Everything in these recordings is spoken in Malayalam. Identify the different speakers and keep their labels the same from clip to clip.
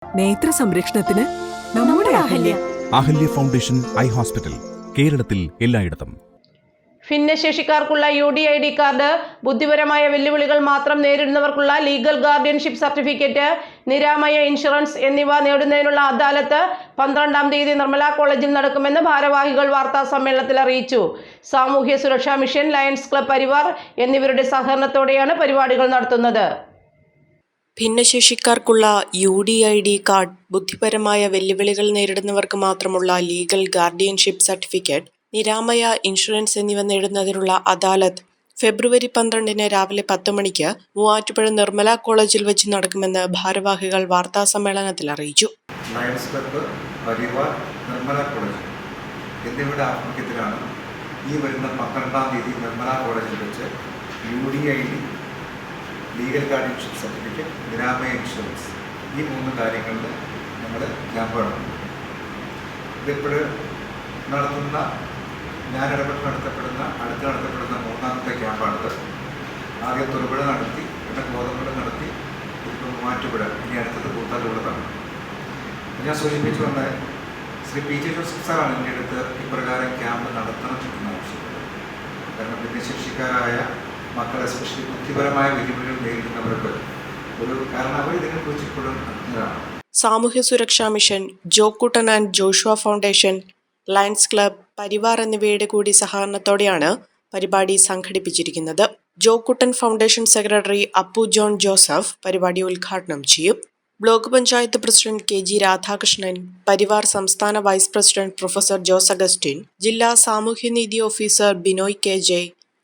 Speaker 1: നേത്ര സംരക്ഷണത്തിന് നമ്മുടെ Ahalya.
Speaker 2: Ahalya foundation eye hospital, കേരളത്തിൽ എല്ലായിടത്തും.
Speaker 3: ഭിന്നശേഷിക്കാർക്കുള്ള UDID കാർഡ്, ബുദ്ധിപരമായ വെല്ലുവിളികൾ മാത്രം നേരിടുന്നവർക്കുള്ള legal guardianship certificate, Niramaya insurance എന്നിവ നേടുന്നതിനുള്ള അദാലത്ത് 12-ാം തീയതി നിർമ്മല കോളേജിൽ നടക്കുമെന്ന് ഭാരവാഹികൾ വാർത്താ സമ്മേളനത്തിൽ അറിയിച്ചു. സാമൂഹ്യ Suraksha mission, lions Club Parivar എന്നിവരുടെ സഹകരണത്തോടെയാണ് പരിപാടികൾ നടത്തുന്നത്.
Speaker 4: ഭിന്നശേഷിക്കാർക്കുള്ള UDID കാർഡ്, ബുദ്ധിപരമായ വെല്ലുവിളികൾ നേരിടുന്നവർക്ക് മാത്രമുള്ള legal guardianship certificate, Niramaya insurance എന്നിവ നേടുന്നതിനുള്ള അദാലത്ത് ഫെബ്രുവരി 12-ന് രാവിലെ 10 മണിക്ക് മൂവാറ്റുപുഴ നിർമ്മല കോളേജിൽ വെച്ച് നടക്കുമെന്ന് ഭാരവാഹികൾ വാർത്താ സമ്മേളനത്തിൽ അറിയിച്ചു.
Speaker 5: Lions club, Parivar, Nirmala college എന്നിവയുടെ ആഭിമുഖ്യത്തിലാണ് ഈ വരുന്ന 12-ാം തീയതി നിർമ്മല കോളേജിൽ വെച്ച് UDID, legal guardianship certificate, Niramaya insurance ഈ 3 കാര്യങ്ങളിൽ നമ്മൾ ക്യാമ്പ് നടത്തുന്നു. ഇതിപ്പോൾ അടുത്ത് നടത്തപ്പെടുന്ന 3-ാമത്തെ ക്യാമ്പാണിത്. ആദ്യം തൊടുപുഴ നടത്തി, പിന്നെ കോതമ്പുഴ നടത്തി, ഇപ്പോൾ മൂവാറ്റുപുഴ, ഇനി അടുത്തത് കൂത്താട്ടുകുളത്താണ്. ഞാൻ സൂചിപ്പിച്ചു വന്ന ശ്രീ PG ജോസഫ് സാറാണ് എൻ്റെ അടുത്ത് ഇപ്രകാരം ക്യാമ്പ് നടത്തണം എന്ന് ആവശ്യപ്പെട്ടത്. കാരണം ഭിന്നശേഷിക്കാരായ മക്കൾ, എസ്പെഷ്യലി ബുദ്ധിപരമായ വെല്ലുവിളികൾ നേരിടുന്നവർക്ക് കാരണം അവർ ഇതിനെക്കുറിച്ച് ഇപ്പോഴും അജ്ഞരാണ്.
Speaker 4: Samoohya Suraksha Mission, Jokuttan and Joshua Foundation, Lions Club, Parivar എന്നിവയുടെ കൂടി സഹകരണത്തോടെയാണ് പരിപാടി സംഘടിപ്പിച്ചിരിക്കുന്നത്. Jokuttan Foundation secretary Appu John Joseph പരിപാടി ഉദ്ഘാടനം ചെയ്യും. Block panchayat president KG Radhakrishnan, Parivar സംസ്ഥാന vice president professor Jose Augustine, ജില്ലാ സാമൂഹ്യനീതി officer Binoy KJ,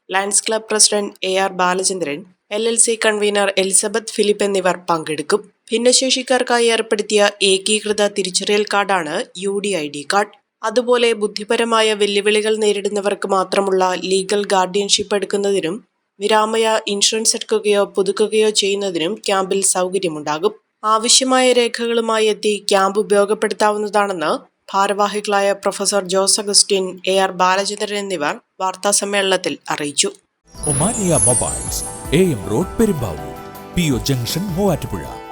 Speaker 4: Lions Club president AR Balachandran, LLC convener Elizabeth Philip എന്നിവർ പങ്കെടുക്കും. ഭിന്നശേഷിക്കാർക്കായി ഏർപ്പെടുത്തിയ ഏകീകൃത തിരിച്ചറിയൽ കാർഡാണ് UDID കാർഡ്. അതുപോലെ ബുദ്ധിപരമായ വെല്ലുവിളികൾ നേരിടുന്നവർക്ക് മാത്രമുള്ള ലീഗൽ ഗാർഡിയൻഷിപ്പ് എടുക്കുന്നതിനും നിരാമയ ഇൻഷുറൻസ് എടുക്കുകയോ പുതുക്കുകയോ ചെയ്യുന്നതിനും ക്യാമ്പിൽ സൗകര്യമുണ്ടാകും. ആവശ്യമായ രേഖകളുമായി എത്തി ക്യാമ്പ് ഉപയോഗപ്പെടുത്താവുന്നതാണെന്ന് ഭാരവാഹികളായ professor Jose Augustine, AR Balachandran എന്നിവർ വാർത്താസമ്മേളനത്തിൽ അറിയിച്ചു.
Speaker 6: Omania mobiles, AM road, Perumbavoor, PO junction, Muvattupuzha.